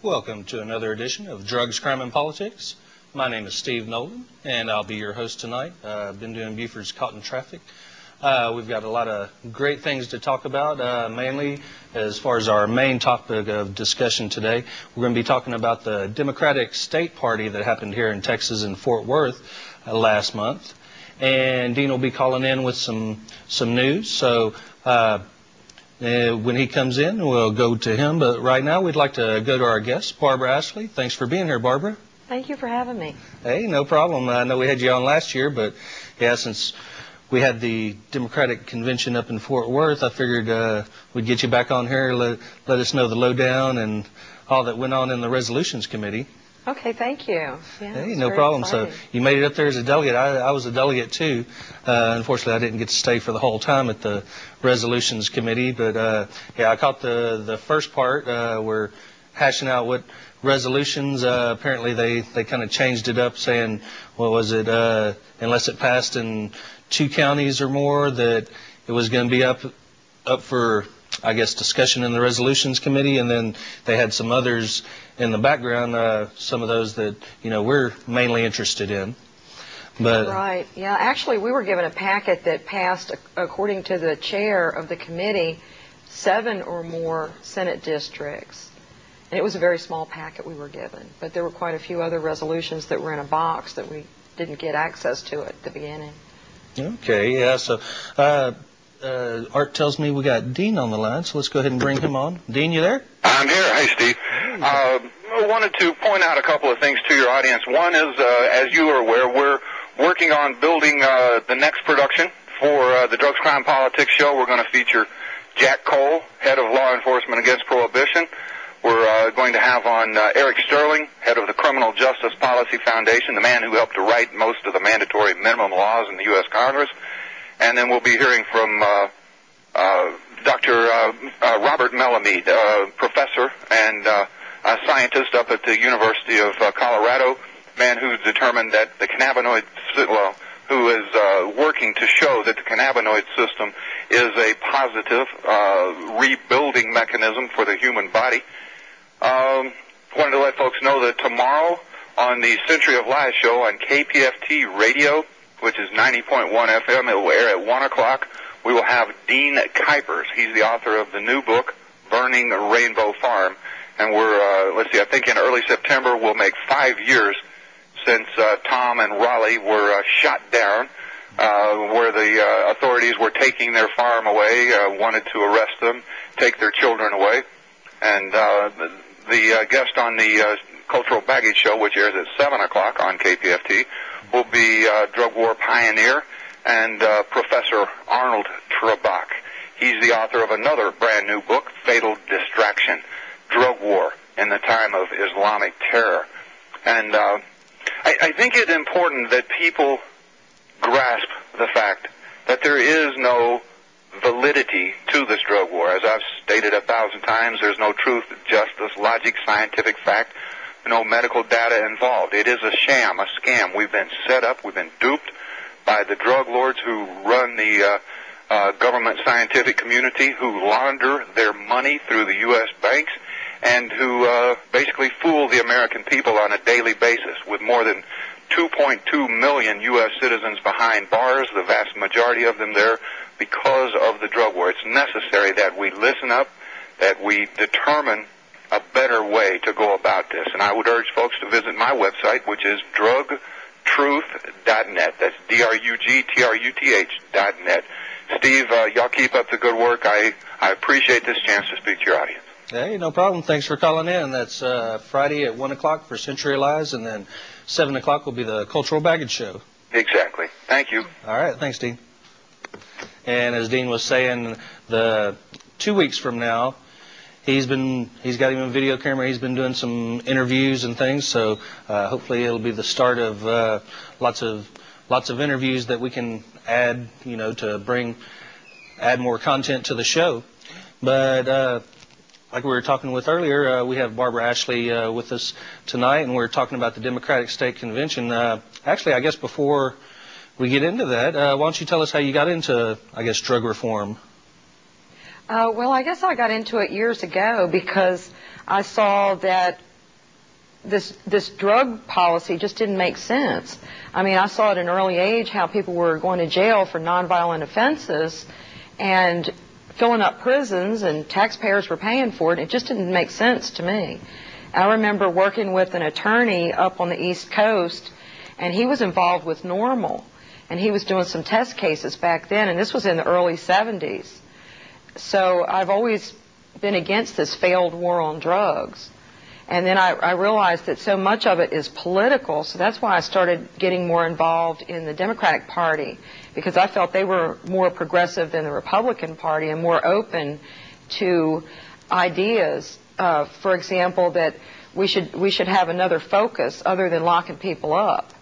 Welcome to another edition of Drugs, Crime, and Politics. My name is Steve Nolan, and I'll be your host tonight. I've been doing Buford's Caught in Traffic. We've got a lot of great things to talk about, mainly as far as our main topic of discussion today. We're going to be talking about the Democratic State Party that happened here in Texas in Fort Worth last month. And Dean will be calling in with some news. So when he comes in, we'll go to him. But right now, we'd like to go to our guest, Barbara Ashley. Thanks for being here, Barbara. Thank you for having me. Hey, no problem. I know we had you on last year, but yeah, since we had the Democratic convention up in Fort Worth, I figured we'd get you back on here, let us know the lowdown and all that went on in the Resolutions Committee. Okay, thank you. Yeah, hey, no problem. Exciting. So you made it up there as a delegate. I was a delegate too. Unfortunately, I didn't get to stay for the whole time at the Resolutions Committee, but yeah, I caught the first part. We're hashing out what resolutions. Apparently, they kind of changed it up, saying, what was it? Unless it passed in 2 counties or more, that it was going to be up for, I guess, discussion in the Resolutions Committee, and then they had some others in the background, some of those that, we're mainly interested in. But right, yeah, actually we were given a packet that passed, according to the chair of the committee, 7 or more Senate districts. And it was a very small packet we were given, but there were quite a few other resolutions that were in a box that we didn't get access to at the beginning. Okay, yeah, so Art tells me we got Dean on the line, so let's go ahead and bring him on. Dean, you there? I'm here. Hey, Steve. I wanted to point out a couple of things to your audience. One is, as you are aware, we're working on building the next production for the Drugs, Crime, Politics show. We're going to feature Jack Cole, head of Law Enforcement Against Prohibition. We're going to have on Eric Sterling, head of the Criminal Justice Policy Foundation, the man who helped to write most of the mandatory minimum laws in the U.S. Congress. And then we'll be hearing from Dr. Robert Melamede, professor and a scientist up at the University of Colorado, man who's determined that the cannabinoid, who is working to show that the cannabinoid system is a positive rebuilding mechanism for the human body. Wanted to let folks know that tomorrow on the Century of Lies show on KPFT Radio, which is 90.1 FM, it will air at 1 o'clock. We will have Dean Kuipers. He's the author of the new book, Burning Rainbow Farm. And we're, I think in early September we'll make 5 years since Tom and Raleigh were shot down, where the authorities were taking their farm away, wanted to arrest them, take their children away. And the guest on the Cultural Baggage Show, which airs at 7 o'clock on KPFT, will be drug war pioneer and Professor Arnold Trebach. He's the author of another brand new book, Fatal Distraction, Drug War in the Time of Islamic Terror. And I think it's important that people grasp the fact that there is no validity to this drug war. As I've stated 1,000 times, there's no truth, justice, logic, scientific fact, no medical data involved. It is a sham, a scam. We've been set up, we've been duped by the drug lords who run the government scientific community, who launder their money through the U.S. banks, and who basically fool the American people on a daily basis, with more than 2.2 million U.S. citizens behind bars, the vast majority of them there because of the drug war. It's necessary that we listen up, that we determine a better way to go about this. And I would urge folks to visit my website, which is drugtruth.net. That's drugtruth.net. Steve, y'all keep up the good work. I appreciate this chance to speak to your audience. Hey, no problem. Thanks for calling in. That's Friday at 1 o'clock for Century Lies, and then 7 o'clock will be the Cultural Baggage Show. Exactly. Thank you. All right. Thanks, Dean. And as Dean was saying, 2 weeks from now, he's got him a video camera. He's been doing some interviews and things. So hopefully it'll be the start of lots of interviews that we can add, to add more content to the show. But like we were talking with earlier, we have Barbara Ashley with us tonight, and we're talking about the Democratic State Convention. Actually, I guess before we get into that, why don't you tell us how you got into, drug reform? Well, I guess I got into it years ago because I saw that this drug policy just didn't make sense. I mean, I saw at an early age how people were going to jail for nonviolent offenses and filling up prisons, and taxpayers were paying for it. It just didn't make sense to me. I remember working with an attorney up on the East Coast, and he was involved with NORML, and he was doing some test cases back then, and this was in the early 70s. So I've always been against this failed war on drugs. And then I realized that so much of it is political, so that's why I started getting more involved in the Democratic Party, because I felt they were more progressive than the Republican Party and more open to ideas. For example, that we should have another focus other than locking people up,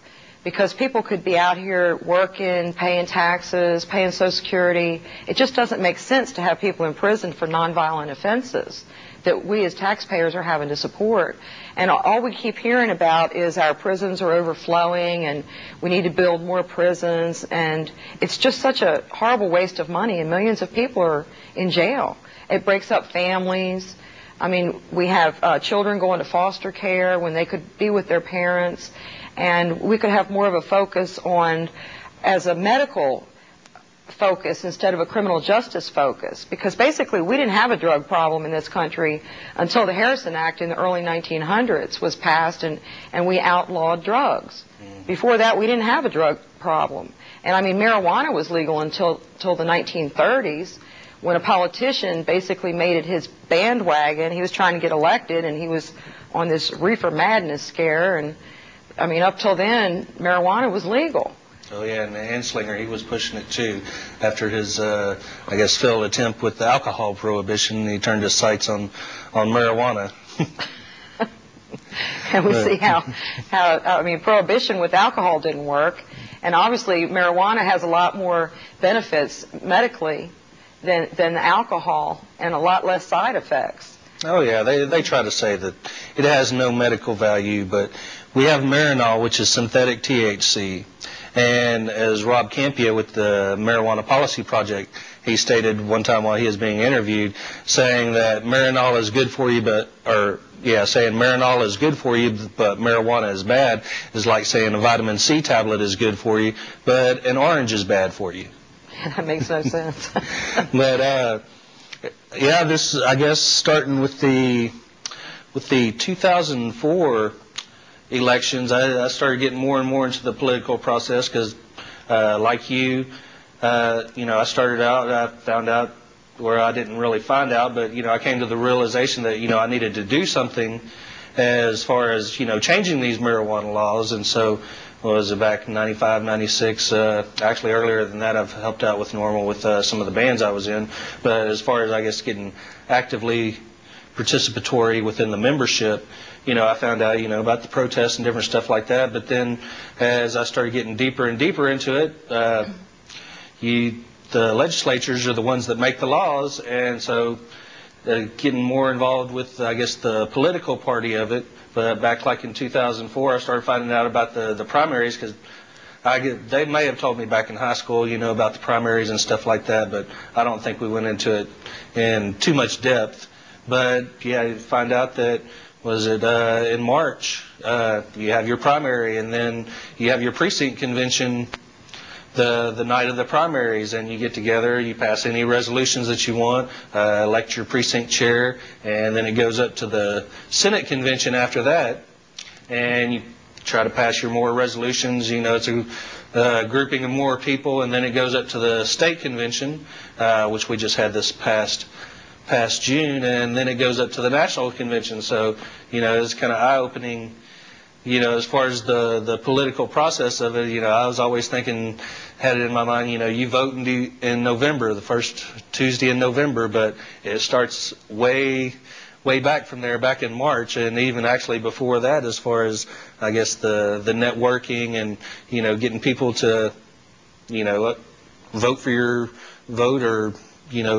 because people could be out here working, paying taxes, paying Social Security. It just doesn't make sense to have people in prison for nonviolent offenses that we as taxpayers are having to support. And all we keep hearing about is our prisons are overflowing and we need to build more prisons, and it's just such a horrible waste of money, and millions of people are in jail. It breaks up families. I mean, we have children going to foster care when they could be with their parents, and we could have more of a focus on, as a medical focus instead of a criminal justice focus, because basically we didn't have a drug problem in this country until the Harrison Act in the early 1900s was passed, and we outlawed drugs. Before that, we didn't have a drug problem. And I mean, marijuana was legal until the 1930s, when a politician basically made it his bandwagon. He was trying to get elected, and he was on this reefer madness scare, and I mean, up till then, marijuana was legal. Oh, yeah, and Anslinger, he was pushing it, too. After his, I guess, failed attempt with the alcohol prohibition, he turned his sights on marijuana. And we see how, I mean, prohibition with alcohol didn't work. And obviously, marijuana has a lot more benefits medically than the alcohol, and a lot less side effects. Oh, yeah, they try to say that it has no medical value, but we have Marinol, which is synthetic THC. And as Rob Campia with the Marijuana Policy Project, he stated one time while he was being interviewed, saying that Marinol is good for you, saying Marinol is good for you, but marijuana is bad, is like saying a vitamin C tablet is good for you, but an orange is bad for you. That makes no sense. But yeah, this, I guess, starting with the 2004 elections, I started getting more and more into the political process, because like you, I started out, I found out where I didn't really find out, but I came to the realization that I needed to do something as far as changing these marijuana laws. And so was it back in 95, 96, actually earlier than that, I've helped out with NORML with some of the bands I was in. But as far as, I guess, getting actively participatory within the membership, I found out, about the protests and different stuff like that. But then as I started getting deeper and deeper into it, the legislatures are the ones that make the laws. And so getting more involved with, I guess, the political party of it. But back like in 2004, I started finding out about the primaries, because they may have told me back in high school, about the primaries and stuff like that, but I don't think we went into it in too much depth. But yeah, you find out that, was it in March, you have your primary, and then you have your precinct convention the night of the primaries, and you get together, you pass any resolutions that you want, elect your precinct chair, and then it goes up to the Senate convention after that, and you try to pass your more resolutions. It's a grouping of more people, and then it goes up to the state convention, which we just had this past June, and then it goes up to the national convention. So, it's kind of eye-opening. As far as the political process of it, I was always thinking, had it in my mind, you vote in November, the first Tuesday in November, but it starts way back from there, back in March, and even actually before that, as far as, I guess, the networking and, getting people to, vote for your vote, or,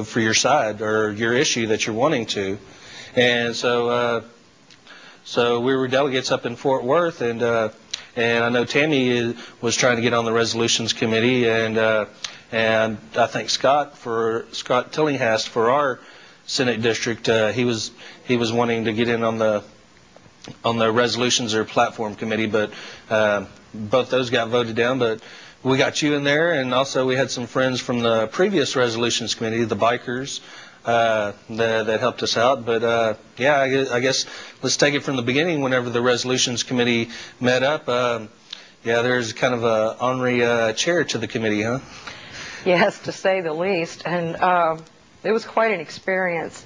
for your side or your issue that you're wanting to. And so we were delegates up in Fort Worth, and I know Tammy was trying to get on the resolutions committee, and I think Scott Tillinghast for our Senate district, he was wanting to get in on the on the resolutions or platform committee, but both those got voted down. But we got you in there, and also we had some friends from the previous resolutions committee, the bikers, that helped us out. But yeah, I guess let's take it from the beginning. Whenever the resolutions committee met up, yeah, there's kind of a honorary chair to the committee, huh? Yes, to say the least. And it was quite an experience.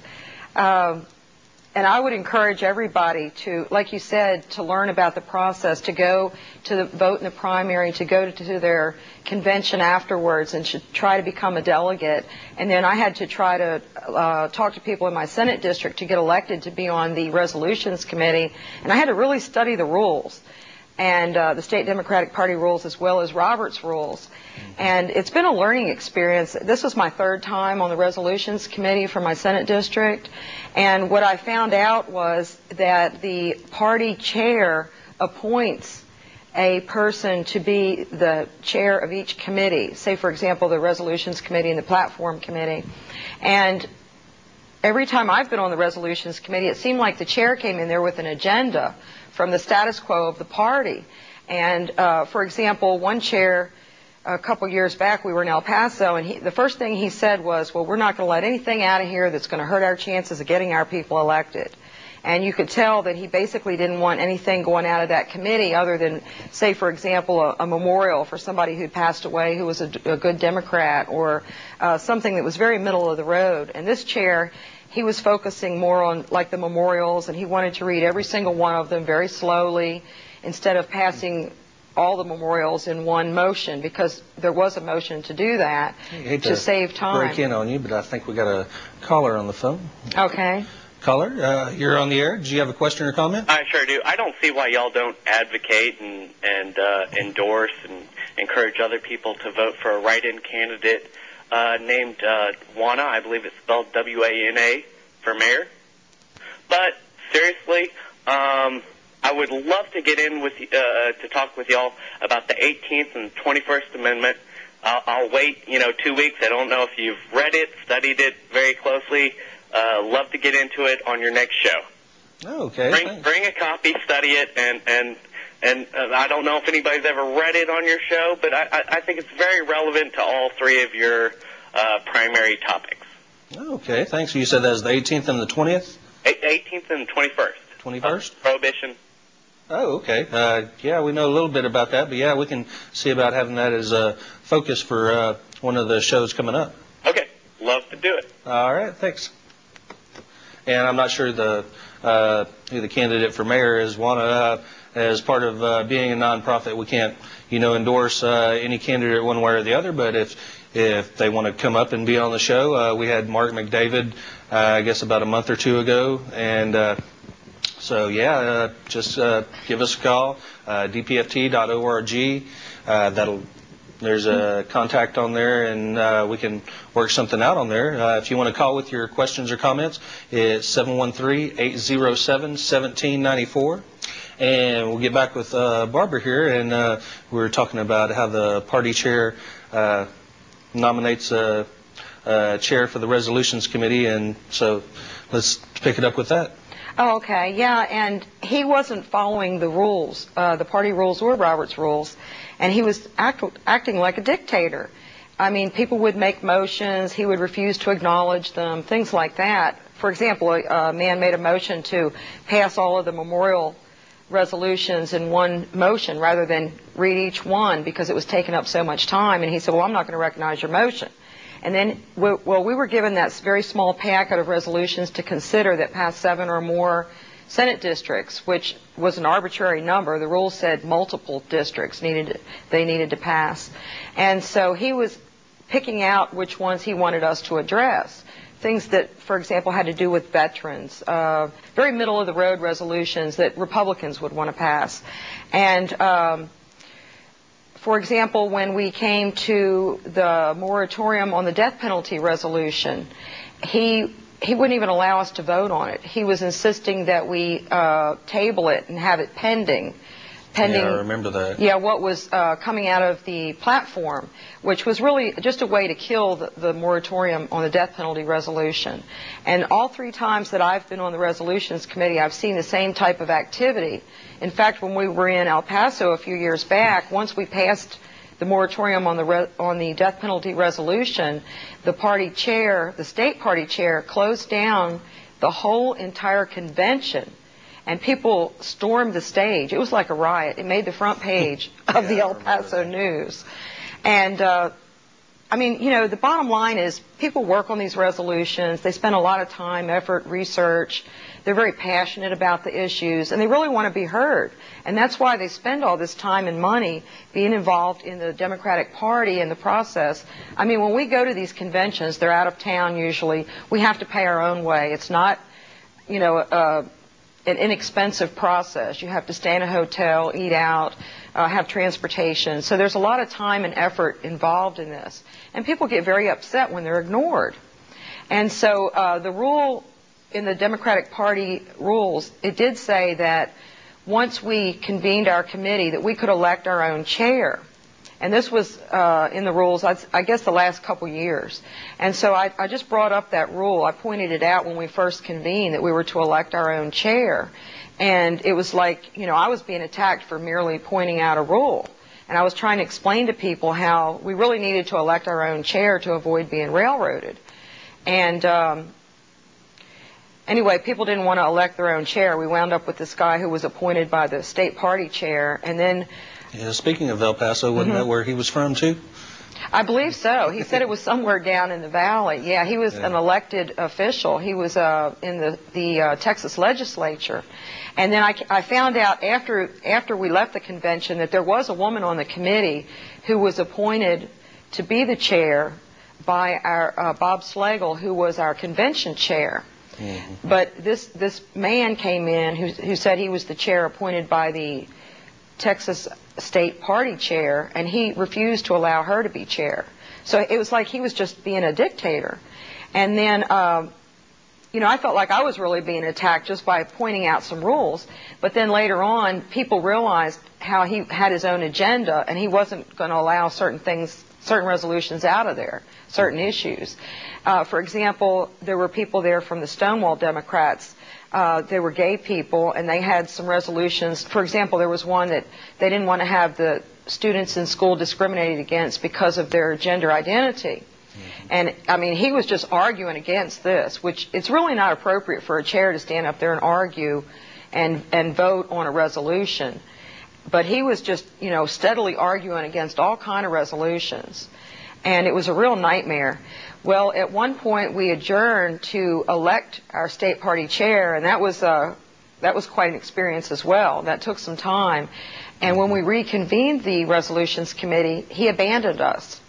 And I would encourage everybody to, like you said, to learn about the process, to go to the vote in the primary, to go to their convention afterwards, and to try to become a delegate. And then I had to try to talk to people in my Senate district to get elected to be on the resolutions committee. And I had to really study the rules, and the state Democratic Party rules as well as Robert's rules. And it's been a learning experience. This was my third time on the resolutions committee for my Senate district. And what I found out was that the party chair appoints a person to be the chair of each committee, say, for example, the resolutions committee and the platform committee. And every time I've been on the resolutions committee, it seemed like the chair came in there with an agenda from the status quo of the party. And, for example, one chair, a couple years back, we were in El Paso, and the first thing he said was, well, we're not going to let anything out of here that's going to hurt our chances of getting our people elected. And you could tell that he basically didn't want anything going out of that committee other than, say, for example, a memorial for somebody who passed away who was a good Democrat, or something that was very middle of the road. And this chair, he was focusing more on, like, the memorials, and he wanted to read every single one of them very slowly instead of passing all the memorials in one motion, because there was a motion to do that to save time. Break in on you, but I think we got a caller on the phone. Okay. Caller, you're on the air. Do you have a question or comment? I sure do. I don't see why y'all don't advocate and endorse and encourage other people to vote for a write-in candidate named Wana. I believe it's spelled W-A-N-A, for mayor. But seriously, I would love to get in with to talk with y'all about the 18th and 21st Amendment. I'll wait, 2 weeks. I don't know if you've read it, studied it very closely. Love to get into it on your next show. Oh, okay. Bring a copy, study it, and I don't know if anybody's ever read it on your show, but I think it's very relevant to all three of your primary topics. Okay, thanks. You said that was the 18th and the 20th? 18th and 21st. 21st? Prohibition. Oh, okay. Yeah, we know a little bit about that, but yeah, we can see about having that as a focus for one of the shows coming up. Okay, love to do it. All right, thanks. And I'm not sure who the candidate for mayor is. As part of being a nonprofit, we can't, endorse any candidate one way or the other. But if they want to come up and be on the show, we had Mark McDavid, I guess about a month or two ago, and so yeah, just give us a call, dpft.org. There's a contact on there, and we can work something out on there. If you want to call with your questions or comments, it's 713-807-1794. And we'll get back with Barbara here, and we were talking about how the party chair nominates a chair for the resolutions committee, and so let's pick it up with that. Oh, okay. Yeah, and he wasn't following the rules, the party rules or Robert's rules, and he was acting like a dictator. I mean, people would make motions, he would refuse to acknowledge them, things like that. For example, a man made a motion to pass all of the memorial resolutions in one motion rather than read each one because it was taking up so much time, and he said, well, I'm not going to recognize your motion. And then, we were given that very small packet of resolutions to consider that passed 7 or more Senate districts, which was an arbitrary number. The rules said multiple districts they needed to pass. And so he was picking out which ones he wanted us to address. Things that, for example, had to do with veterans, very middle-of-the-road resolutions that Republicans would want to pass. And for example, when we came to the moratorium on the death penalty resolution, he wouldn't even allow us to vote on it. He was insisting that we table it and have it pending pending. Yeah, I remember that. Yeah, what was coming out of the platform, which was really just a way to kill the moratorium on the death penalty resolution. And all 3 times that I've been on the resolutions committee, I've seen the same type of activity. In fact, when we were in El Paso a few years back, once we passed the moratorium on the death penalty resolution, the party chair, the state party chair, closed down the whole entire convention, and people stormed the stage. It was like a riot. It made the front page of the El Paso News. And I mean, you know, the bottom line is people work on these resolutions. They spend a lot of time, effort, research. They're very passionate about the issues, and they really want to be heard. And that's why they spend all this time and money being involved in the Democratic Party and the process. I mean, when we go to these conventions, they're out of town usually. We have to pay our own way. It's not, you know, an inexpensive process. You have to stay in a hotel, eat out, have transportation. So there's a lot of time and effort involved in this. And people get very upset when they're ignored. And so the rule in the Democratic Party rules, it did say that once we convened our committee that we could elect our own chair. And this was in the rules, I guess, the last couple years. And so I just brought up that rule. I pointed it out when we first convened that we were to elect our own chair. And it was like, you know, I was being attacked for merely pointing out a rule. And I was trying to explain to people how we really needed to elect our own chair to avoid being railroaded. And anyway, people didn't want to elect their own chair. We wound up with this guy who was appointed by the state party chair. And then... Yeah, speaking of El Paso, wasn't that where he was from, too? I believe so. He said it was somewhere down in the valley. Yeah, he was an elected official. He was in the Texas legislature. And then I found out after we left the convention that there was a woman on the committee who was appointed to be the chair by our Bob Slagle, who was our convention chair. Mm-hmm. But this man came in who said he was the chair appointed by the Texas state party chair, and he refused to allow her to be chair. So it was like he was just being a dictator. And then, you know, I felt like I was really being attacked just by pointing out some rules. But then later on, people realized how he had his own agenda, and he wasn't going to allow certain things, certain resolutions out of there, certain issues. For example, there were people there from the Stonewall Democrats. They were gay people, and they had some resolutions. For example, there was one that they didn't want to have the students in school discriminated against because of their gender identity. And, I mean, he was just arguing against this, which it's really not appropriate for a chair to stand up there and argue and vote on a resolution. But he was just, you know, steadily arguing against all kind of resolutions. And it was a real nightmare. Well, at one point we adjourned to elect our state party chair, and that was quite an experience as well. That took some time. And when we reconvened the resolutions committee, he abandoned us.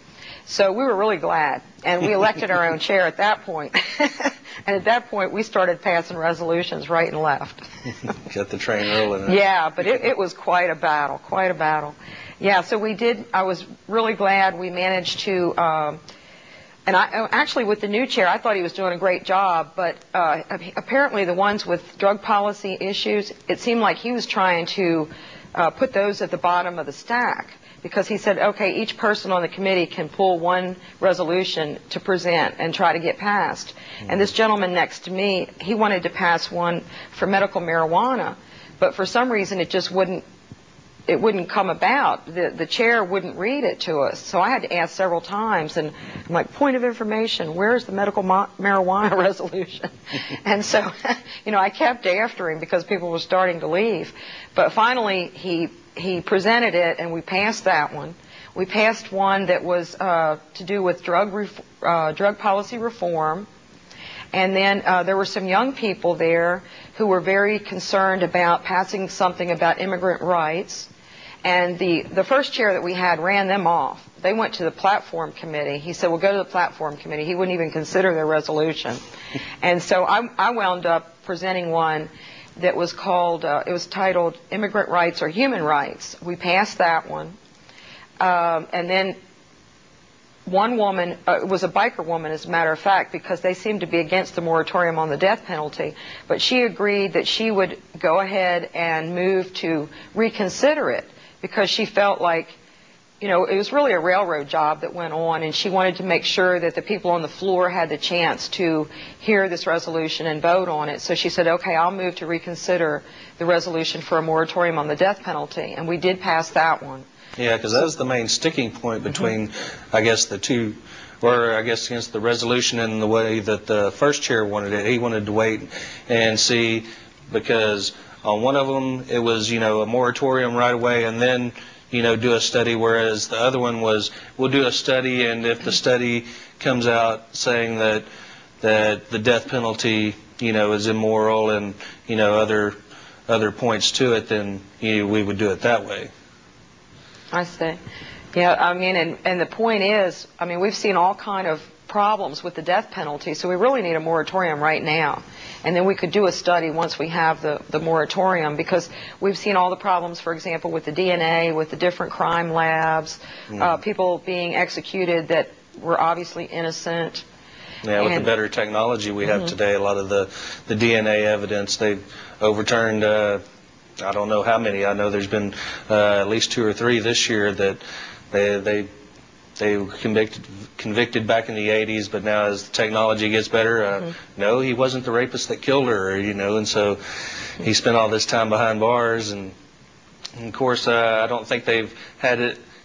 So we were really glad. And we elected our own chair at that point. And at that point, we started passing resolutions right and left. Got the train rolling. Yeah, but it was quite a battle, quite a battle. Yeah, so we did. I was really glad we managed to, and actually with the new chair, I thought he was doing a great job, but apparently the ones with drug policy issues, it seemed like he was trying to put those at the bottom of the stack, because he said, okay, each person on the committee can pull one resolution to present and try to get passed. And this gentleman next to me, he wanted to pass one for medical marijuana, but for some reason it just wouldn't come about. The chair wouldn't read it to us. So I had to ask several times, and I'm like, point of information, where's the medical marijuana resolution? And so, you know, I kept after him because people were starting to leave. But finally, he presented it, and we passed that one. We passed one that was to do with drug policy reform. And then there were some young people there who were very concerned about passing something about immigrant rights. And the first chair that we had ran them off. They went to the platform committee. He said, well, go to the platform committee. He wouldn't even consider their resolution. And so I wound up presenting one that was called, it was titled Immigrant Rights or Human Rights. We passed that one. And then one woman, it was a biker woman as a matter of fact, because they seemed to be against the moratorium on the death penalty, but she agreed that she would go ahead and move to reconsider it because she felt like, you know, it was really a railroad job that went on, and she wanted to make sure that the people on the floor had the chance to hear this resolution and vote on it. So she said, okay, I'll move to reconsider the resolution for a moratorium on the death penalty, and we did pass that one. Yeah, because that was the main sticking point between, I guess, the two, or I guess against the resolution and the way that the first chair wanted it. He wanted to wait and see, because on one of them it was, you know, a moratorium right away and then, you know, do a study, whereas the other one was, we'll do a study, and if the study comes out saying that the death penalty, you know, is immoral and, you know, other points to it, then, you know, we would do it that way. I see. Yeah, I mean, and the point is, I mean, we've seen all kind of problems with the death penalty, so we really need a moratorium right now. And then we could do a study once we have the moratorium, because we've seen all the problems, for example, with the DNA, with the different crime labs, people being executed that were obviously innocent. Yeah, with the better technology we have today, a lot of the DNA evidence, they've overturned, I don't know how many. I know there's been at least 2 or 3 this year that they were convicted back in the 80s, but now as the technology gets better, no, he wasn't the rapist that killed her, you know, and so he spent all this time behind bars, and of course I don't think they've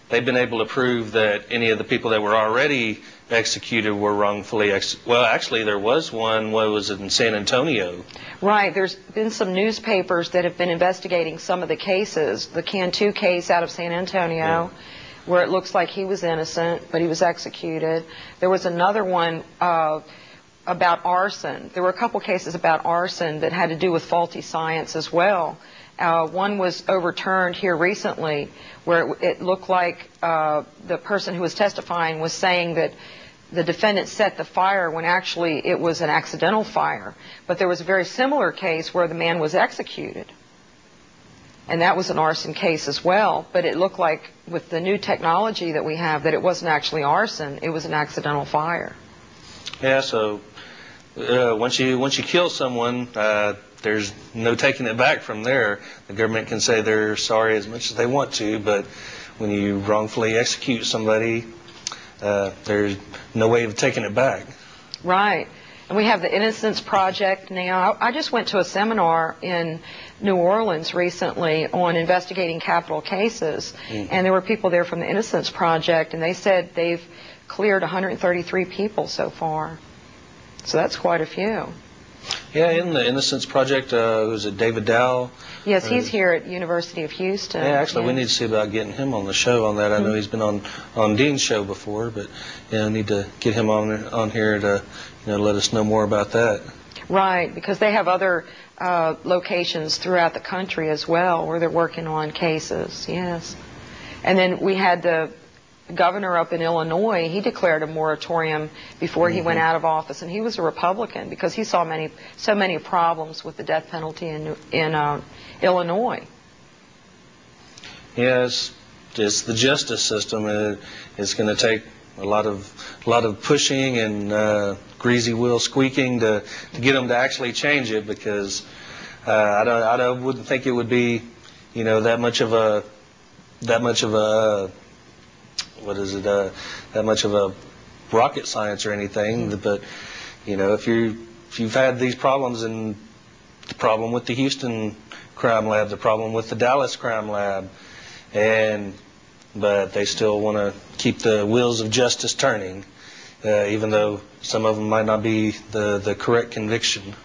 been able to prove that any of the people that were already executed were wrongfully well, actually there was one, what was it, in San Antonio? Right, there's been some newspapers that have been investigating some of the cases, the Cantu case out of San Antonio, where it looks like he was innocent, but he was executed. There was another one about arson. There were a couple cases about arson that had to do with faulty science as well. One was overturned here recently, where it looked like the person who was testifying was saying that the defendant set the fire when actually it was an accidental fire. But there was a very similar case where the man was executed. And that was an arson case as well, but it looked like with the new technology that we have that it wasn't actually arson, it was an accidental fire. Yeah, so once you kill someone, there's no taking it back from there. The government can say they're sorry as much as they want to, but when you wrongfully execute somebody, there's no way of taking it back. Right. And we have the Innocence Project now. I just went to a seminar in New Orleans recently on investigating capital cases, and there were people there from the Innocence Project, and they said they've cleared 133 people so far. So that's quite a few. Yeah, in the Innocence Project, was it David Dow? Yes, he's here at University of Houston. Yeah, actually, we need to see about getting him on the show on that. I know he's been on Dean's show before, but I need to get him on here to let us know more about that. Right, because they have other locations throughout the country as well where they're working on cases, yes. And then we had the governor up in Illinois. He declared a moratorium before he went out of office, and he was a Republican because he saw so many problems with the death penalty in Illinois. Yes, it's the justice system. It's going to take a lot of pushing and greasy wheel squeaking to get them to actually change it, because I wouldn't think it would be that much of a rocket science or anything. But if you've had these problems, and the problem with the Houston crime lab, the problem with the Dallas crime lab, but they still want to keep the wheels of justice turning, even though some of them might not be the correct conviction.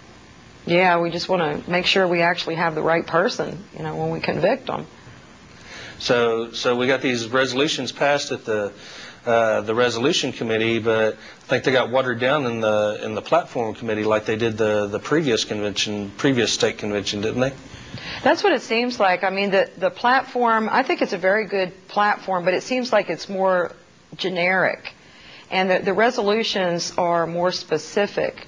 Yeah, we just want to make sure we actually have the right person, when we convict them. So we got these resolutions passed at the resolution committee, but I think they got watered down in the platform committee, like they did the previous state convention, didn't they? That's what it seems like. I mean, the platform, I think it's a very good platform, but it seems like it's more generic. And the resolutions are more specific.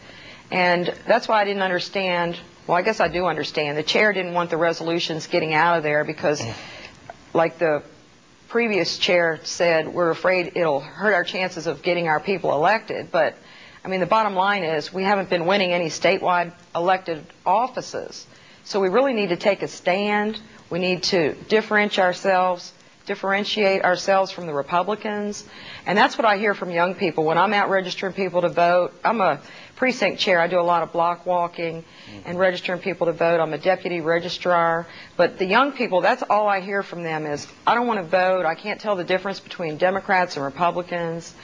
And that's why I didn't understand, well, I guess I do understand. The chair didn't want the resolutions getting out of there because, like the previous chair said, we're afraid it'll hurt our chances of getting our people elected. But, I mean, the bottom line is we haven't been winning any statewide elected offices. So we really need to take a stand. We need to differentiate ourselves from the Republicans. And that's what I hear from young people. When I'm out registering people to vote, I'm a precinct chair. I do a lot of block walking and registering people to vote. I'm a deputy registrar. But the young people, that's all I hear from them is, I don't want to vote. I can't tell the difference between Democrats and Republicans.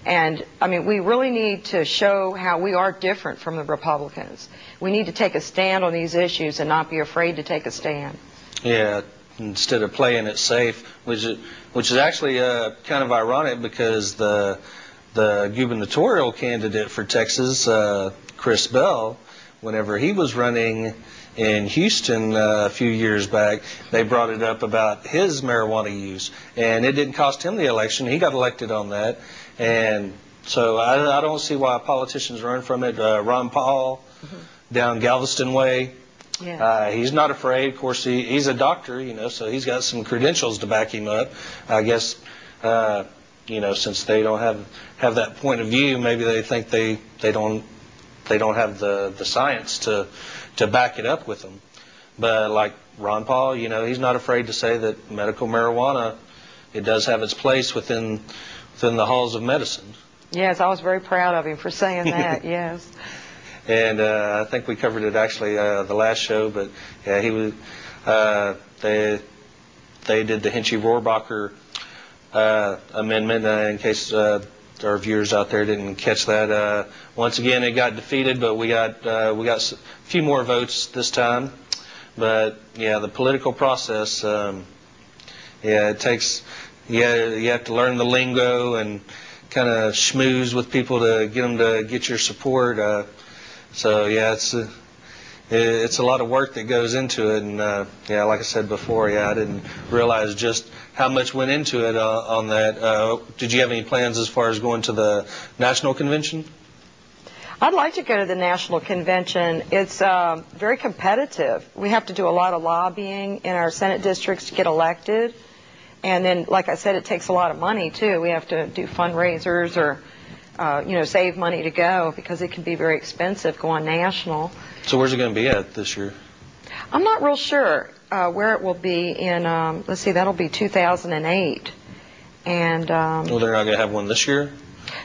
And, I mean, we really need to show how we are different from the Republicans. We need to take a stand on these issues and not be afraid to take a stand. Yeah, instead of playing it safe, which is actually kind of ironic because the gubernatorial candidate for Texas, Chris Bell, whenever he was running in Houston a few years back, they brought it up about his marijuana use, and it didn't cost him the election. He got elected on that, and so I don't see why politicians run from it. Ron Paul down Galveston way, Yeah. he's not afraid. Of course, he's a doctor, so he's got some credentials to back him up. I guess, since they don't have that point of view, maybe they think they don't have the science to back it up with them. But like Ron Paul, he's not afraid to say that medical marijuana, it does have its place within the halls of medicine. Yes, I was very proud of him for saying that, yes. And I think we covered it actually the last show, but yeah, he was. They did the Hinchy-Rohrbacher amendment in case our viewers out there didn't catch that. Once again, it got defeated, but we got a few more votes this time. But yeah, the political process. It takes. You have to learn the lingo and kind of schmooze with people to get them to get your support. So yeah, it's a lot of work that goes into it, and like I said before, I didn't realize just how much went into it on that. Did you have any plans as far as going to the national convention? I'd like to go to the national convention. It's very competitive. We have to do a lot of lobbying in our Senate districts to get elected, and then, like I said, it takes a lot of money too. We have to do fundraisers or save money to go because it can be very expensive going national. So where's it going to be at this year? I'm not real sure where it will be in, let's see, that'll be 2008. And well, they're not going to have one this year?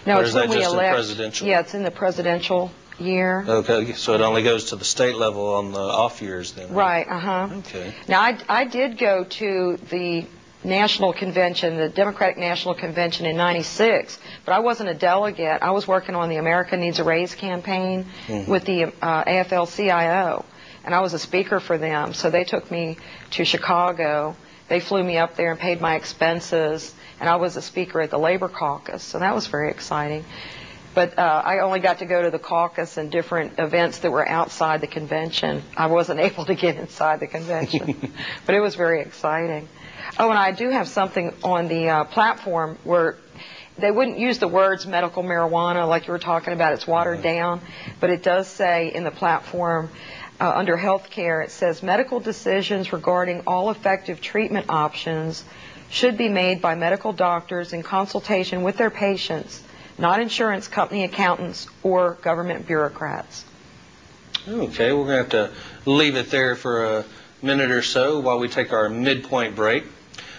no, or it's is when that we just elect. in presidential? Yeah, it's in the presidential year. Okay, so it only goes to the state level on the off years then? Right, uh-huh. Okay. Now, I did go to the national convention, the Democratic National Convention in '96, but I wasn't a delegate. I was working on the America Needs a Raise campaign with the AFL-CIO, and I was a speaker for them. So they took me to Chicago. They flew me up there and paid my expenses, and I was a speaker at the Labor Caucus, so that was very exciting. But I only got to go to the caucus and different events that were outside the convention. I wasn't able to get inside the convention, but it was very exciting. Oh, and I do have something on the platform where they wouldn't use the words medical marijuana like you were talking about. It's watered down. But it does say in the platform under health care, it says medical decisions regarding all effective treatment options should be made by medical doctors in consultation with their patients, not insurance company accountants or government bureaucrats. Okay, we're going to have to leave it there for a minute or so while we take our midpoint break.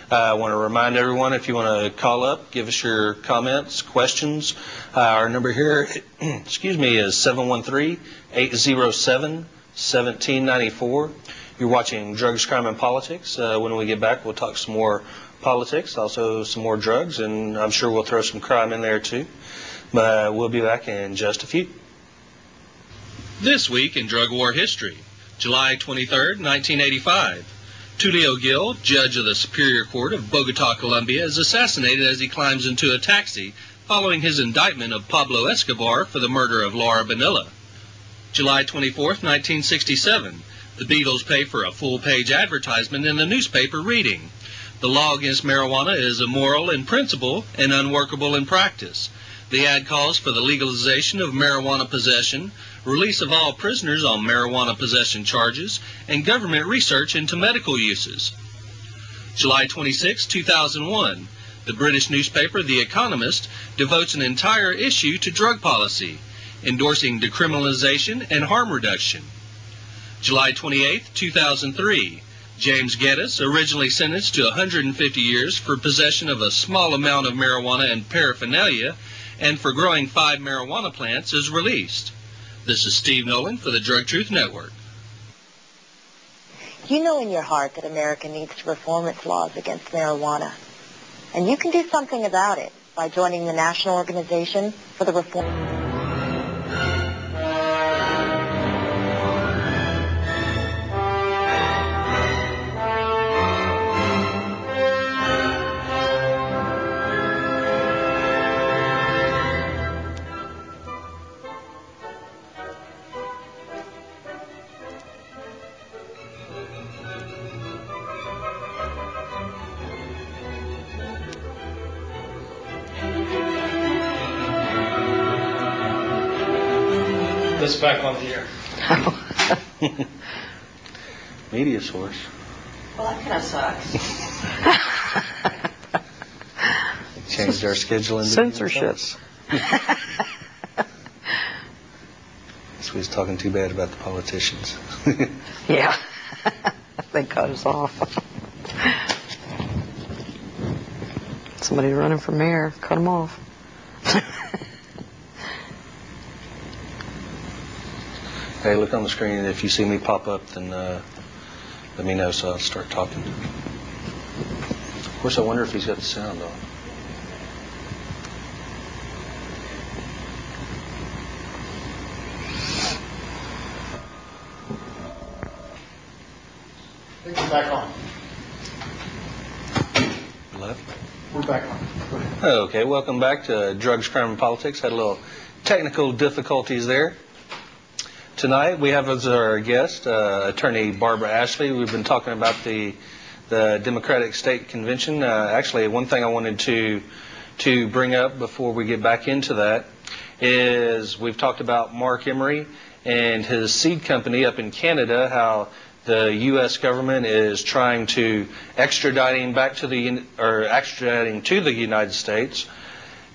I want to remind everyone, if you want to call up, give us your comments, questions. Our number here, is 713-807-1794. You're watching Drugs, Crime, and Politics. When we get back, we'll talk some more politics, also some more drugs, and I'm sure we'll throw some crime in there too. But we'll be back in just a few. This week in drug war history, July 23rd, 1985. Tulio Gil, judge of the Superior Court of Bogota, Colombia, is assassinated as he climbs into a taxi following his indictment of Pablo Escobar for the murder of Laura Bonilla. July 24th, 1967. The Beatles pay for a full-page advertisement in the newspaper reading, "The law against marijuana is immoral in principle and unworkable in practice." The ad calls for the legalization of marijuana possession, release of all prisoners on marijuana possession charges, and government research into medical uses. July 26, 2001, the British newspaper The Economist devotes an entire issue to drug policy, endorsing decriminalization and harm reduction. July 28, 2003, James Geddes, originally sentenced to 150 years for possession of a small amount of marijuana and paraphernalia and for growing 5 marijuana plants, is released. This is Steve Nolan for the Drug Truth Network. You know in your heart that America needs to reform its laws against marijuana. And you can do something about it by joining the National Organization for the Reform... This back on the air. Media source. Well, that kind of sucks. Changed our schedule into Censorship. So we was talking too bad about the politicians. Yeah. They cut us off. Somebody running for mayor, cut them off. Hey, look on the screen, and if you see me pop up, then let me know so I'll start talking. Of course, I wonder if he's got the sound on. I think we're back on. Left? We're back on. Go ahead. Okay, welcome back to Drugs, Crime, and Politics. Had a little technical difficulties there. Tonight we have as our guest Attorney Barbara Ashley. We've been talking about the Democratic State Convention. Actually, one thing I wanted to bring up before we get back into that is we've talked about Mark Emery and his seed company up in Canada, how the U.S. government is trying to extradite him back to extraditing to the United States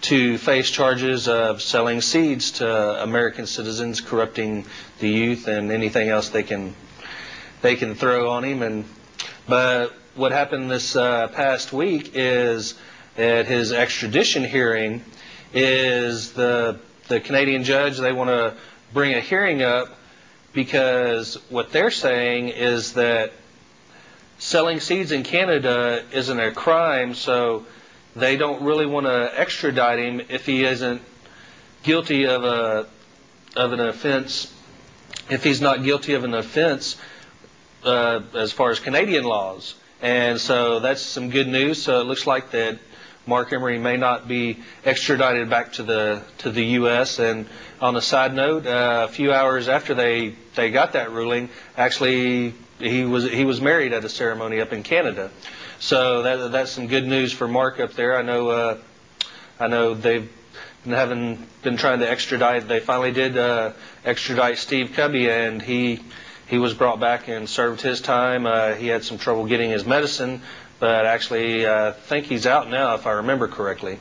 to face charges of selling seeds to American citizens, corrupting the youth, and anything else they can throw on him. But what happened this past week is at his extradition hearing is the Canadian judge, they want to bring a hearing up because what they're saying is that selling seeds in Canada isn't a crime, so they don't really want to extradite him if he isn't guilty of an offense. If he's not guilty of an offense as far as Canadian laws, and so that's some good news. So it looks like that Mark Emery may not be extradited back to the U.S. And on a side note, a few hours after they got that ruling, actually he was married at a ceremony up in Canada. So that's some good news for Mark up there. I know they've been trying to extradite. They finally did extradite Steve Cubby, and he was brought back and served his time. He had some trouble getting his medicine, but actually I think he's out now, if I remember correctly.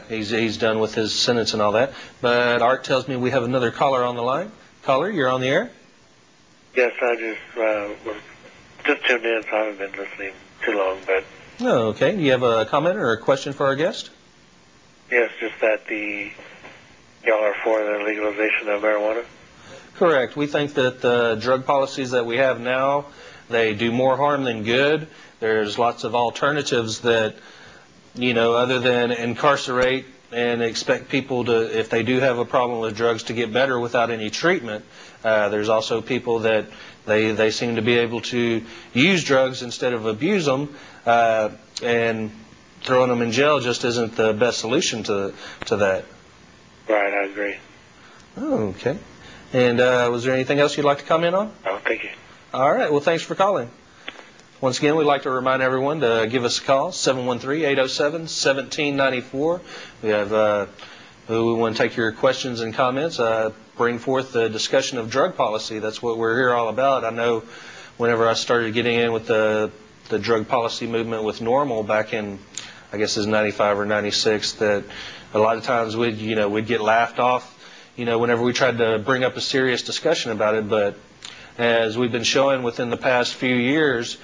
He's done with his sentence and all that. But Art tells me we have another caller on the line. Caller, you're on the air. Yes, I just tuned in, so I haven't been listening too long, but... Oh, okay. Do you have a comment or a question for our guest? Yes, just that y'all are for the legalization of marijuana? Correct. We think that the drug policies that we have now, they do more harm than good. There's lots of alternatives that, other than incarcerate and expect people to, if they do have a problem with drugs, to get better without any treatment. There's also people that they seem to be able to use drugs instead of abuse them, and throwing them in jail just isn't the best solution to that. Right, I agree. Oh, okay. And was there anything else you'd like to comment on? Oh, thank you. All right. Well, thanks for calling. Once again, we'd like to remind everyone to give us a call, 713-807-1794. We want to take your questions and comments. Bring forth the discussion of drug policy. That's what we're here all about. I know whenever I started getting in with the the drug policy movement with NORML back in, I guess it was 95 or 96, that a lot of times we'd get laughed off, whenever we tried to bring up a serious discussion about it. But as we've been showing within the past few years,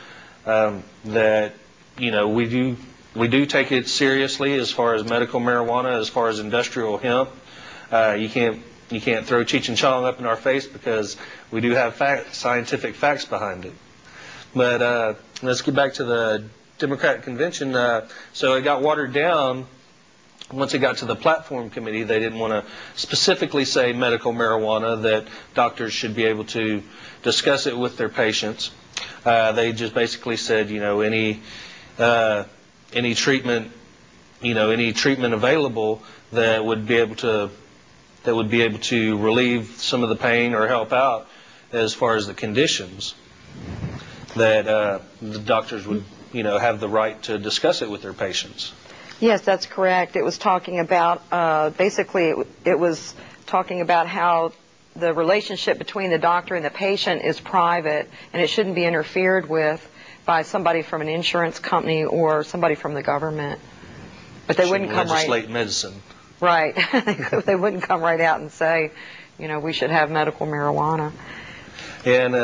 that, we do take it seriously as far as medical marijuana, as far as industrial hemp. You can't throw Cheech and Chong up in our face because we do have scientific facts behind it. But let's get back to the Democratic convention. So it got watered down. Once it got to the platform committee, they didn't want to specifically say medical marijuana, that doctors should be able to discuss it with their patients. They just basically said, any treatment, any treatment available that would be able to relieve some of the pain or help out as far as the conditions, that the doctors would, have the right to discuss it with their patients. Yes, that's correct. It was talking about, basically, it was talking about how the relationship between the doctor and the patient is private, and it shouldn't be interfered with by somebody from an insurance company or somebody from the government. But they wouldn't come legislate medicine. Right. They wouldn't come right out and say, we should have medical marijuana. And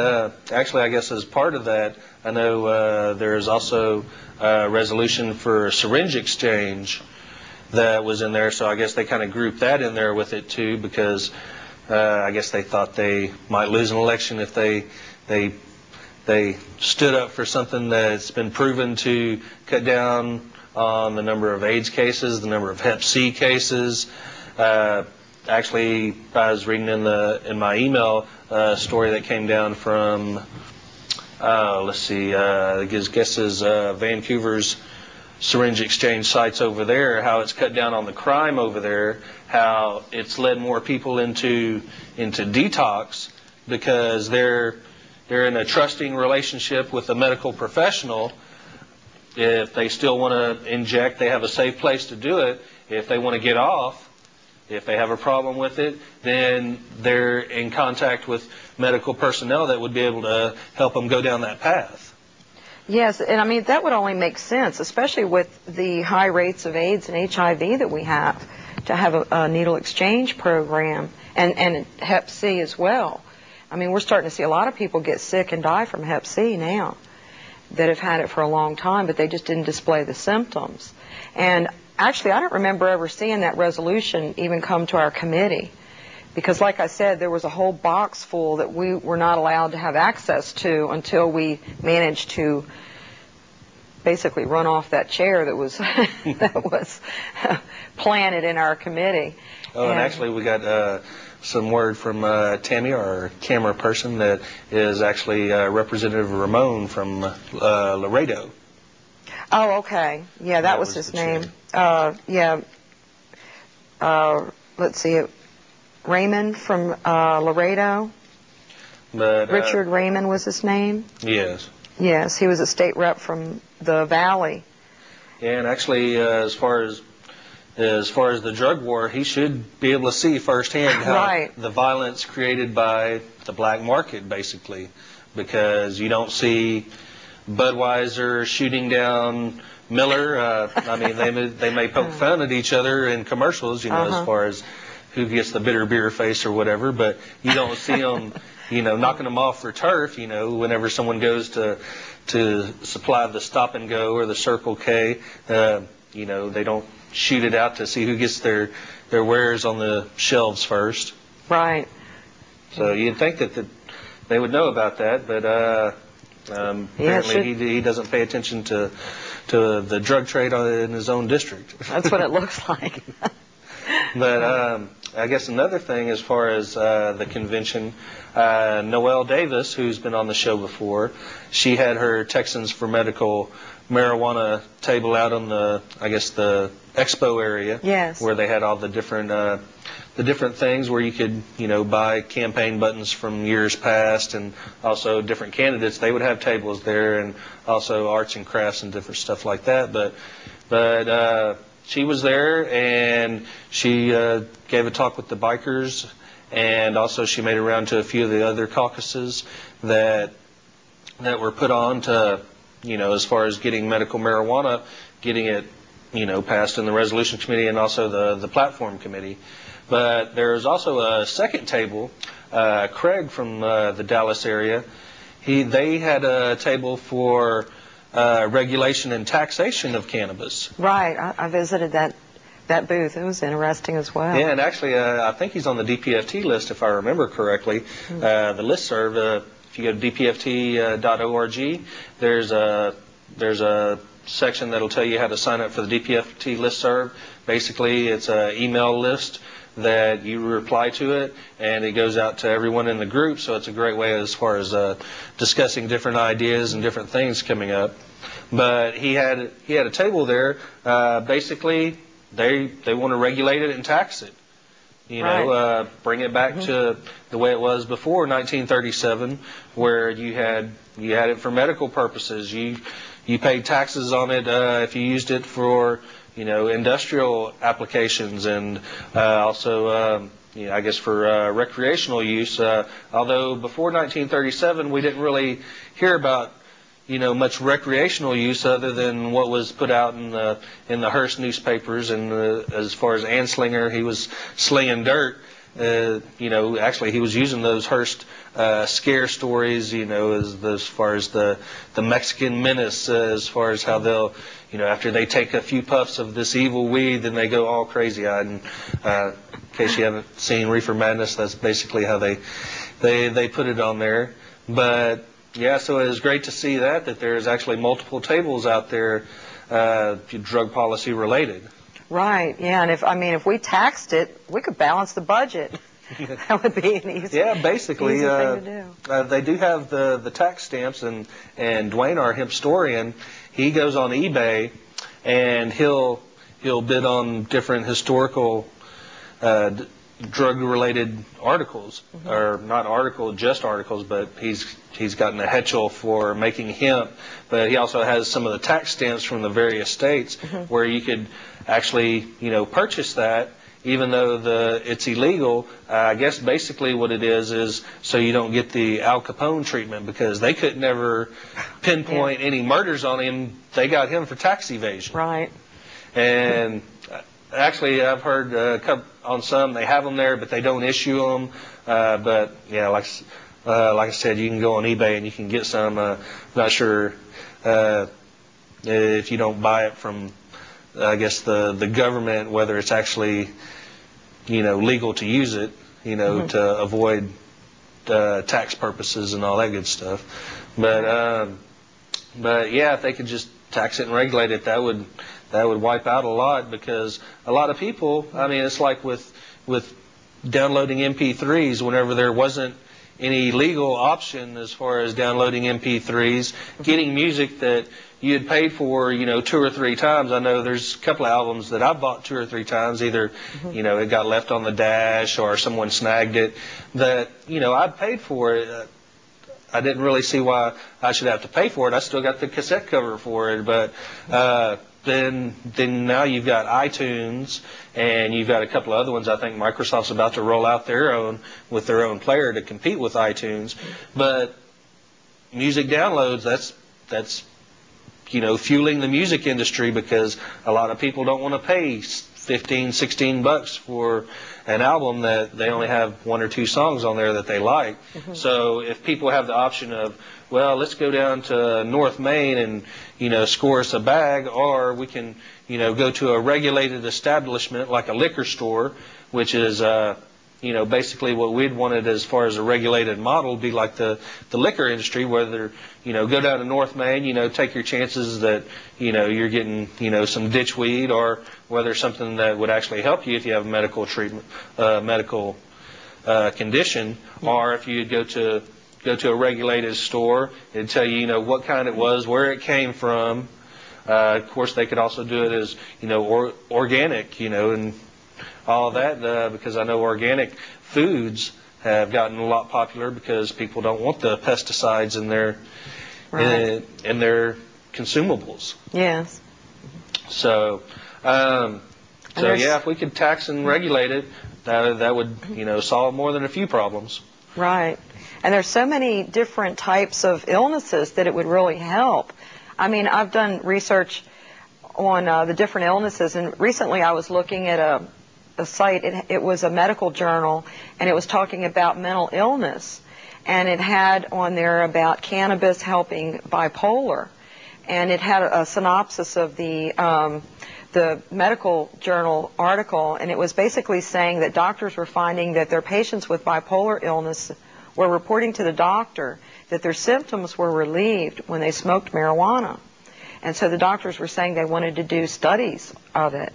actually, I guess as part of that, I know there is also a resolution for syringe exchange that was in there. So I guess they kind of grouped that in there with it too, because I guess they thought they might lose an election if they stood up for something that's been proven to cut down on the number of AIDS cases, the number of Hep C cases. Actually, I was reading in my email a story that came down from, I guess is Vancouver's syringe exchange sites over there, how it's cut down on the crime over there, how it's led more people into detox because they're in a trusting relationship with a medical professional. If they still want to inject, they have a safe place to do it. If they want to get off, if they have a problem with it, then they're in contact with medical personnel that would be able to help them go down that path. Yes, and I mean, that would only make sense, especially with the high rates of AIDS and HIV that we have, to have a needle exchange program, and Hep C as well. I mean, we're starting to see a lot of people get sick and die from Hep C now that have had it for a long time, but they just didn't display the symptoms. And actually, I don't remember ever seeing that resolution even come to our committee, because like I said, there was a whole box full that we were not allowed to have access to until we managed to basically run off that chair that was that was planted in our committee. Oh, and actually we got some word from Tammy, our camera person, that is actually Representative Ramon from Laredo. Oh, okay. Yeah, that was his name. Let's see, Raymond from Laredo. But, Richard Raymond was his name? Yes. Yes, he was a state rep from the Valley. And actually, as far as the drug war, he should be able to see firsthand how the violence created by the black market, basically, because you don't see Budweiser shooting down Miller. I mean, they may poke fun at each other in commercials, as far as who gets the bitter beer face or whatever, but you don't see them, knocking them off for turf, whenever someone goes to supply the Stop and Go or the Circle K, they don't shoot it out to see who gets their wares on the shelves first. Right. So you'd think that they would know about that, but apparently he doesn't pay attention to the drug trade in his own district. That's what it looks like. But I guess another thing as far as the convention, Noelle Davis, who's been on the show before, she had her Texans for Medical Marijuana table out on the expo area. Yes. Where they had all the different things where you could, buy campaign buttons from years past, and also different candidates. They would have tables there, and also arts and crafts and different stuff like that. But she was there, and she gave a talk with the bikers, and also she made it around to a few of the other caucuses that were put on to as far as getting medical marijuana, getting it, passed in the resolution committee and also the platform committee. But there's also a second table. Craig from the Dallas area, they had a table for regulation and taxation of cannabis. Right. I visited that booth. It was interesting as well. Yeah, and actually, I think he's on the DPFT list, if I remember correctly. The listserv, if you go to dpft.org, there's a section that'll tell you how to sign up for the DPFT listserv. Basically, it's an email list that you reply to it, and it goes out to everyone in the group, so it's a great way as far as discussing different ideas and different things coming up. But he had a table there. Basically, they want to regulate it and tax it. Bring it back to the way it was before 1937, where you had it for medical purposes. You paid taxes on it if you used it for industrial applications, and also I guess for recreational use. Although before 1937 we didn't really hear about much recreational use other than what was put out in the Hearst newspapers, and as far as Anslinger, he was slinging dirt. Actually he was using those Hearst scare stories, as far as the Mexican menace, as far as how they'll, after they take a few puffs of this evil weed, then they go all crazy-eyed. And in case you haven't seen Reefer Madness, that's basically how they put it on there. But yeah, so it was great to see that there's actually multiple tables out there, drug policy related. Right. Yeah, and if we taxed it, we could balance the budget. That would be an easy. Yeah, basically, easy thing to do. They do have the tax stamps, and Dwayne, our hempstorian, he goes on eBay and he'll bid on different historical drug-related articles, or not just articles, but he's gotten a hetchel for making hemp, but he also has some of the tax stamps from the various states where you could actually, purchase that, even though it's illegal. I guess basically what it is so you don't get the Al Capone treatment, because they could never pinpoint any murders on him. They got him for tax evasion. Right. And actually, I've heard on some they have them there, but they don't issue them. But yeah, like I said, you can go on eBay and you can get some. Not sure if you don't buy it from, I guess, the government, whether it's actually legal to use it, to avoid tax purposes and all that good stuff. But yeah, if they could just tax it and regulate it, that would wipe out a lot, because a lot of people, it's like with downloading MP3s, whenever there wasn't any legal option as far as downloading MP3s, getting music that you had paid for, 2 or 3 times. I know there's a couple of albums that I bought 2 or 3 times, either, it got left on the dash or someone snagged it, that, I'd paid for it. I didn't really see why I should have to pay for it. I still got the cassette cover for it, but then now you've got iTunes, and you've got a couple of other ones. I think Microsoft's about to roll out their own player to compete with iTunes. But music downloads, that's fueling the music industry, because a lot of people don't want to pay $15-16 for an album that they only have 1 or 2 songs on there that they like. So if people have the option of, well, let's go down to North Main and score us a bag, or we can go to a regulated establishment like a liquor store, which is basically what we'd wanted as far as a regulated model, be like the liquor industry, whether go down to North Main, take your chances that you're getting some ditch weed, or whether something that would actually help you if you have a medical treatment, medical condition, or if you go to a regulated store, it'd tell you what kind it was, where it came from. Of course, they could also do it as organic, and all of that, because I know organic foods have gotten a lot popular because people don't want the pesticides in their consumables. Yes. So yeah, if we could tax and regulate it, that would solve more than a few problems. Right. And there's so many different types of illnesses that it would really help. I mean, I've done research on the different illnesses, and recently I was looking at a site. It was a medical journal, and it was talking about mental illness, and it had on there about cannabis helping bipolar, and it had a synopsis of the medical journal article, and it was basically saying that doctors were finding that their patients with bipolar illness were reporting to the doctor that their symptoms were relieved when they smoked marijuana. And so the doctors were saying they wanted to do studies of it,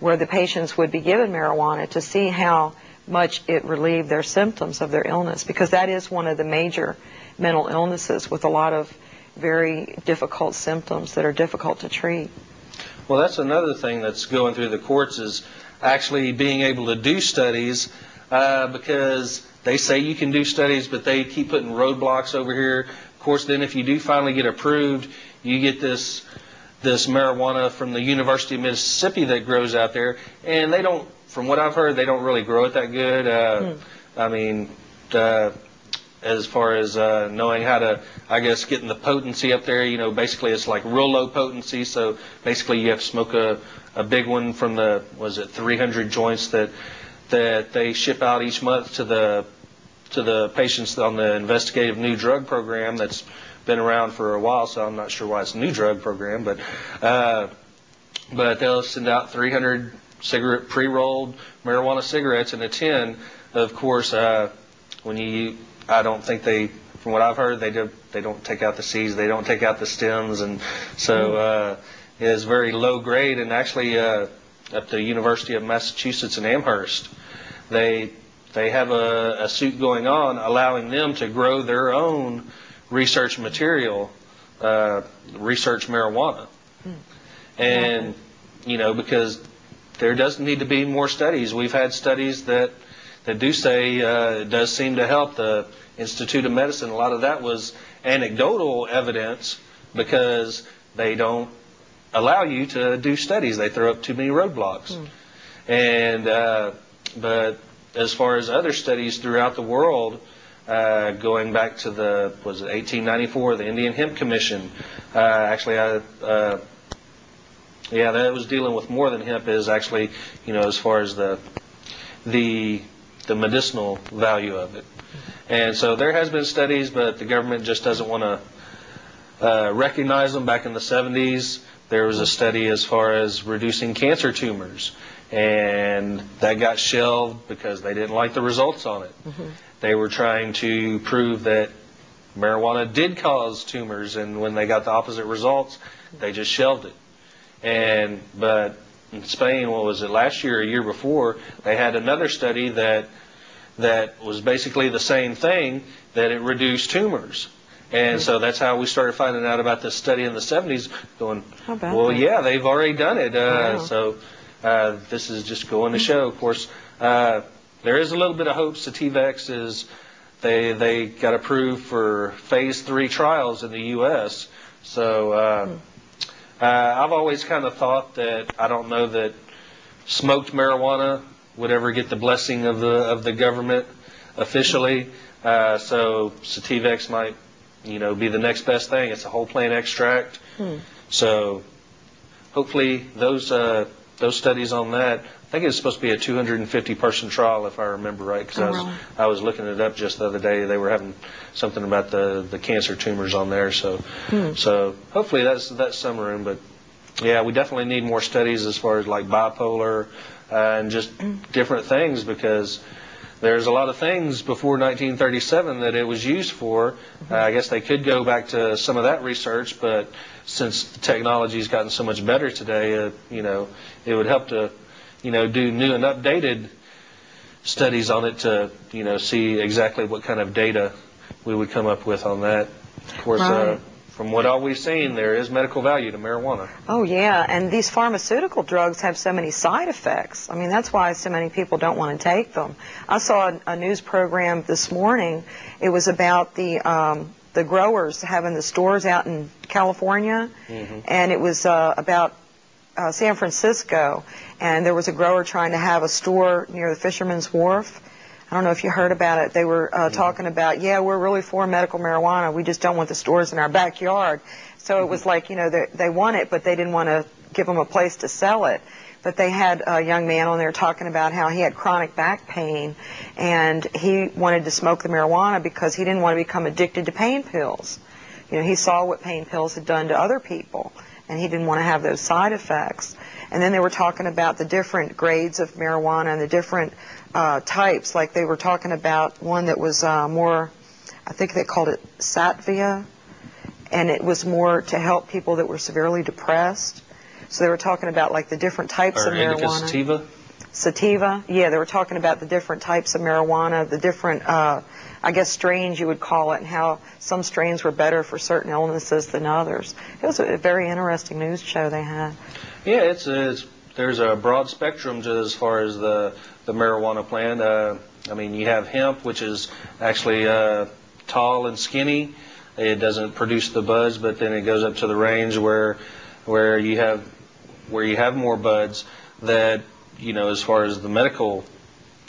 where the patients would be given marijuana to see how much it relieved their symptoms of their illness, because that is one of the major mental illnesses with a lot of very difficult symptoms that are difficult to treat. Well, that's another thing that's going through the courts, is actually being able to do studies, because they say you can do studies, but they keep putting roadblocks over here. Of course, then if you do finally get approved, you get this marijuana from the University of Mississippi that grows out there, and they don't, from what I've heard, they don't really grow it that good. I mean, as far as knowing how to, I guess, getting the potency up there, you know, basically it's like real low potency, so basically you have to smoke a big one from the, was it 300 joints that they ship out each month to the patients on the investigative new drug program that's been around for a while, so I'm not sure why it's a new drug program, but they'll send out 300 pre-rolled marijuana cigarettes in a tin. Of course, I don't think from what I've heard, they don't take out the seeds, they don't take out the stems, and so it is very low grade. And actually, at the University of Massachusetts in Amherst, they have a suit going on allowing them to grow their own research material, research marijuana. And, you know, because there does need to be more studies. We've had studies that do say it does seem to help. The Institute of Medicine, a lot of that was anecdotal evidence because they don't allow you to do studies. They throw up too many roadblocks. And but as far as other studies throughout the world, going back to was it 1894, the Indian Hemp Commission, actually, yeah, that was dealing with more than hemp, is actually, you know, as far as the medicinal value of it. And so there has been studies, but the government just doesn't want to recognize them. Back in the 70s, there was a study as far as reducing cancer tumors, and that got shelved because they didn't like the results on it. They were trying to prove that marijuana did cause tumors, and when they got the opposite results, they just shelved it. But in Spain, what was it, last year or a year before, they had another study that was basically the same thing, that it reduced tumors. And so that's how we started finding out about this study in the 70s, going, well, yeah, they've already done it. So this is just going to show. Of course, there is a little bit of hope. Sativex is, they got approved for phase 3 trials in the U.S. So I've always kind of thought that, I don't know that smoked marijuana would ever get the blessing of the government officially. So Sativex might, you know, be the next best thing. It's a whole plant extract. So hopefully those studies on that, I think it's supposed to be a 250-person trial, if I remember right, because I was looking it up just the other day. They were having something about the cancer tumors on there. So so hopefully that's some room. But yeah, we definitely need more studies as far as like bipolar and just different things, because there's a lot of things before 1937 that it was used for. I guess they could go back to some of that research, but since the technology's gotten so much better today, you know, it would help to, you know, do new and updated studies on it to, you know, see exactly what kind of data we would come up with on that. Of course, from what all we've seen, there is medical value to marijuana. Oh, yeah, and these pharmaceutical drugs have so many side effects. I mean, that's why so many people don't want to take them. I saw a news program this morning. It was about the growers having the stores out in California, and it was about San Francisco, and there was a grower trying to have a store near the Fisherman's Wharf I don't know if you heard about it. They were talking about, yeah, we're really for medical marijuana. We just don't want the stores in our backyard. So it was like, you know, they want it, but they didn't want to give them a place to sell it. But they had a young man on there talking about how he had chronic back pain, and he wanted to smoke the marijuana because he didn't want to become addicted to pain pills. You know, he saw what pain pills had done to other people, and he didn't want to have those side effects. And then they were talking about the different grades of marijuana and the different types. Like they were talking about one that was more, I think they called it Sativa, and it was more to help people that were severely depressed. So they were talking about like the different types of marijuana. Sativa? Sativa, yeah, they were talking about the different types of marijuana, the different, I guess, strains you would call it, and how some strains were better for certain illnesses than others. It was a very interesting news show they had. Yeah, there's a broad spectrum to as far as the marijuana plant. I mean, you have hemp, which is actually tall and skinny. It doesn't produce the buds, but then it goes up to the range where you have more buds that, you know, as far as the medical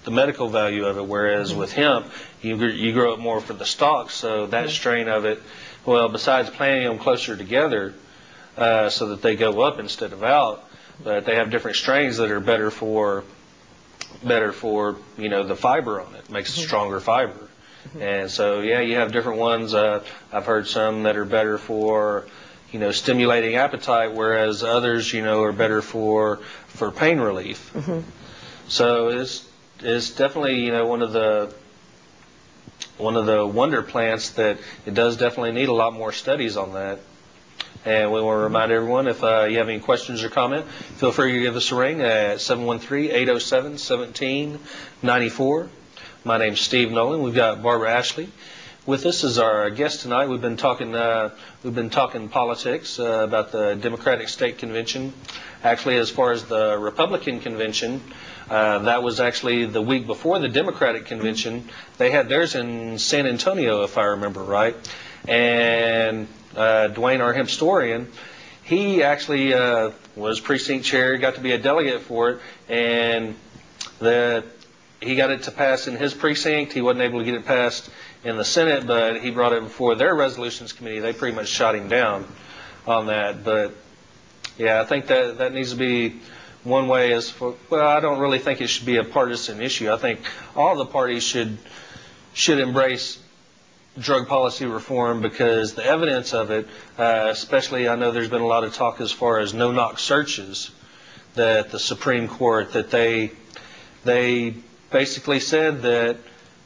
value of it, whereas with hemp, you grow it more for the stalks, so that strain of it, well, besides planting them closer together so that they go up instead of out, but they have different strains that are better for, you know, the fiber on it, makes a stronger fiber. And so, yeah, you have different ones. I've heard some that are better for, you know, stimulating appetite, whereas others, you know, are better for pain relief. So it's definitely, you know, one of the wonder plants that it does definitely need a lot more studies on that. And we want to remind everyone, if you have any questions or comment, feel free to give us a ring at 713-807-1794. My name's Steve Nolan. We've got Barbara Ashley with us as our guest tonight. We've been talking politics about the Democratic State Convention. Actually, as far as the Republican Convention, that was actually the week before the Democratic Convention. They had theirs in San Antonio, if I remember right. And Dwayne, our historian, he actually was precinct chair, got to be a delegate for it, and he got it to pass in his precinct. He wasn't able to get it passed in the Senate, but he brought it before their resolutions committee. They pretty much shot him down on that. But yeah, I think that needs to be one way. Well, I don't really think it should be a partisan issue. I think all the parties should embrace drug policy reform, because the evidence of it, especially, I know there's been a lot of talk as far as no-knock searches, that the Supreme Court, that they basically said that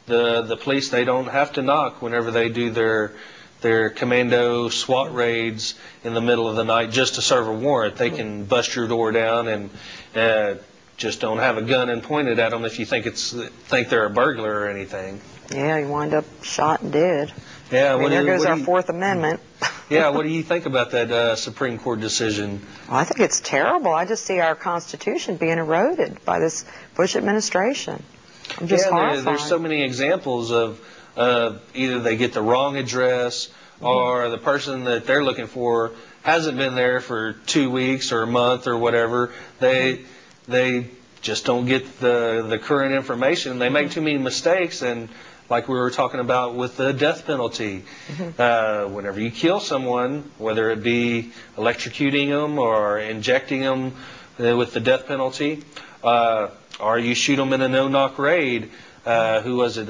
the police, they don't have to knock whenever they do their commando SWAT raids in the middle of the night just to serve a warrant. They can bust your door down and just don't have a gun and point it at them if you think they're a burglar or anything. Yeah, you wind up shot and dead. Yeah, there goes our Fourth Amendment. Yeah, what do you think about that Supreme Court decision? Well, I think it's terrible. I just see our Constitution being eroded by this Bush administration. I'm just horrified. There's so many examples of either they get the wrong address, or the person that they're looking for hasn't been there for 2 weeks or a month or whatever. They just don't get the current information. They make too many mistakes, and like we were talking about with the death penalty, whenever you kill someone, whether it be electrocuting them or injecting them with the death penalty, or you shoot them in a no-knock raid, who was it?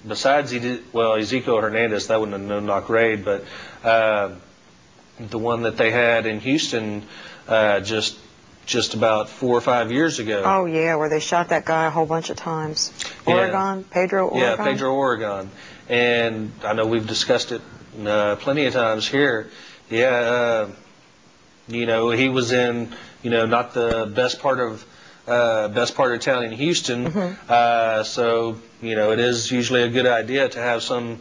Besides, Ezekiel Hernandez, that wasn't a no-knock raid, but the one that they had in Houston just about 4 or 5 years ago. Oh, yeah, where they shot that guy a whole bunch of times. Oregon? Pedro Oregon? Yeah, Pedro Oregon. And I know we've discussed it plenty of times here. Yeah, you know, he was in, you know, not the best part of town in Houston. So, you know, it is usually a good idea to have some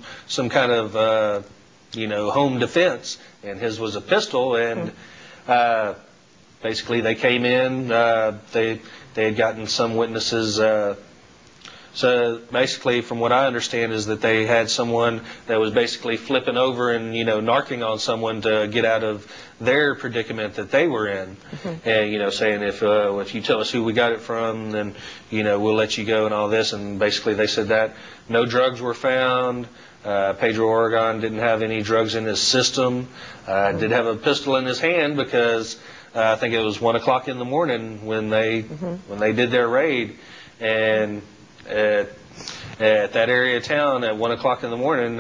kind of, you know, home defense. And his was a pistol, and basically they came in, they had gotten some witnesses So basically, from what I understand, is that they had someone that was basically flipping over and, narking on someone to get out of their predicament that they were in. And, saying if you tell us who we got it from, then, we'll let you go and all this. And basically they said that no drugs were found. Pedro Oregon didn't have any drugs in his system. Did have a pistol in his hand because I think it was 1 o'clock in the morning when they did their raid. And at that area of town at 1 o'clock in the morning,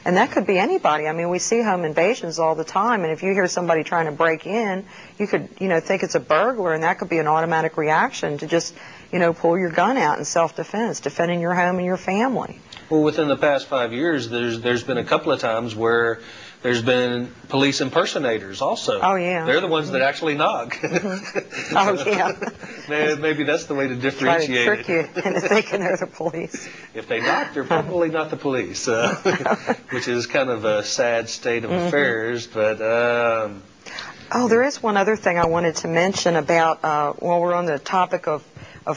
And that could be anybody. I mean, we see home invasions all the time, and if you hear somebody trying to break in, you could, think it's a burglar, and that could be an automatic reaction to just, pull your gun out in self-defense, defending your home and your family. Well, within the past 5 years, there's been a couple of times where there's been police impersonators also. Oh, yeah. They're the ones that actually knock. Oh, yeah. Maybe that's the way to differentiate Try to trick you into thinking they're the police. If they knock, they're probably not the police, which is kind of a sad state of affairs. But there is one other thing I wanted to mention about, while we're on the topic of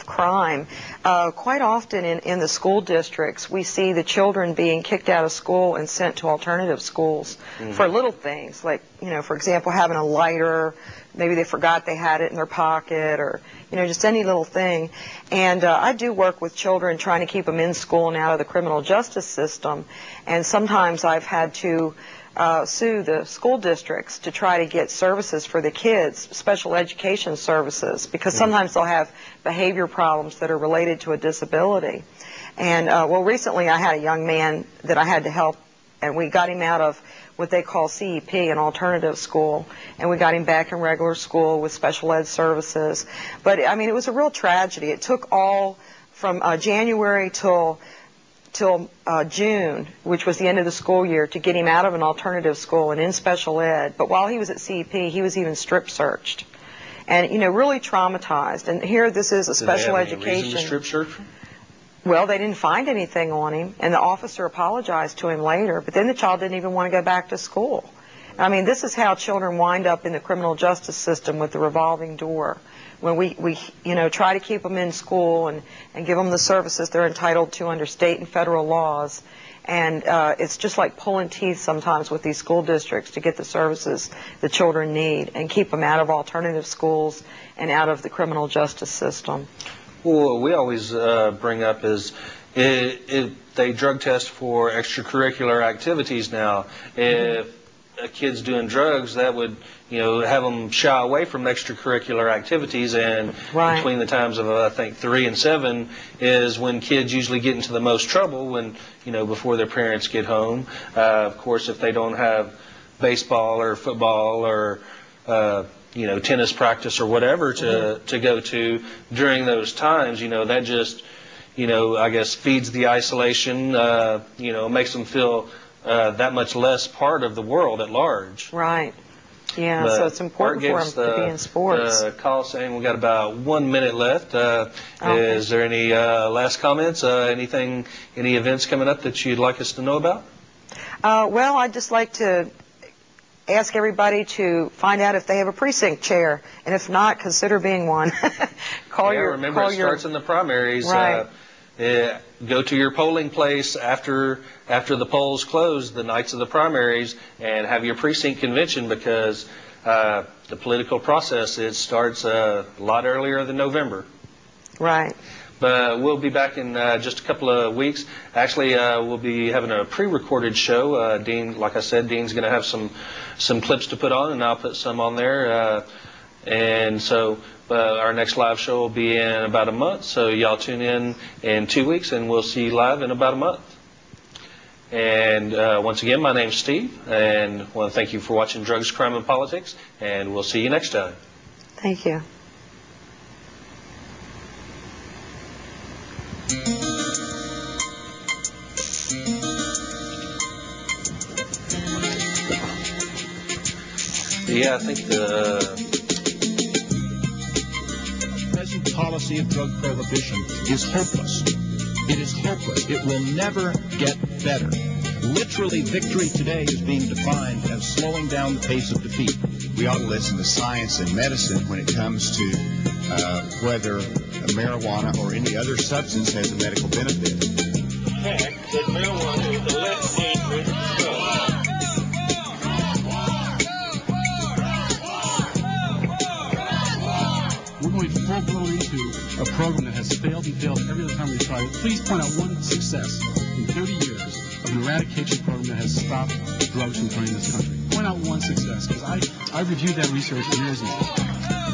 crime. Quite often in the school districts, we see the children being kicked out of school and sent to alternative schools for little things, like, for example, having a lighter. Maybe they forgot they had it in their pocket, or, just any little thing. And I do work with children trying to keep them in school and out of the criminal justice system. And sometimes I've had to sue the school districts to try to get services for the kids, special education services, because sometimes they'll have behavior problems that are related to a disability. And, recently I had a young man that I had to help, and we got him out of what they call CEP, an alternative school, and we got him back in regular school with special ed services. But, it was a real tragedy. It took all from January till June, which was the end of the school year, to get him out of an alternative school and in special ed. But while he was at CEP, he was even strip searched and, really traumatized. And here this is a special education. Did they have any reason to strip search him? Well, they didn't find anything on him, and the officer apologized to him later, but then the child didn't even want to go back to school. This is how children wind up in the criminal justice system with the revolving door. When we try to keep them in school and give them the services they're entitled to under state and federal laws. And it's just like pulling teeth sometimes with these school districts to get the services the children need and keep them out of alternative schools and out of the criminal justice system. Well, what we always bring up is they drug test for extracurricular activities now. If a kid's doing drugs, that would have them shy away from extracurricular activities, and between the times of I think 3 and 7 is when kids usually get into the most trouble, when before their parents get home. Of course, if they don't have baseball or football or tennis practice or whatever to go to during those times, that just I guess feeds the isolation, makes them feel that much less part of the world at large. Right. Yeah, but so it's important for them to be in sports. Call saying we got about 1 minute left. Is there any last comments? Any events coming up that you'd like us to know about? Well, I'd just like to ask everybody to find out if they have a precinct chair, and if not, consider being one. Remember, it starts in the primaries. Right. Go to your polling place after the polls close, the nights of the primaries, and have your precinct convention, because the political process, it starts a lot earlier than November. Right. But we'll be back in just a couple of weeks. Actually, we'll be having a pre-recorded show. Dean, like I said, Dean's going to have some clips to put on, and I'll put some on there. And so our next live show will be in about a month. So y'all tune in 2 weeks, and we'll see you live in about a month. And once again, my name's Steve, and I want to thank you for watching Drugs, Crime, and Politics, and we'll see you next time. Thank you. Yeah, I think the present policy of drug prohibition is hopeless. It is hopeless. It will never get better. Literally, victory today is being defined as slowing down the pace of defeat. We ought to listen to science and medicine when it comes to whether marijuana or any other substance has a medical benefit. Fact that marijuana is a less dangerous drug. We're going full-blown into a program that has failed and failed every other time we tried it. Please point out one success in 30 years of an eradication program that has stopped drugs from coming in this country. Point out one success, because I reviewed that research years ago.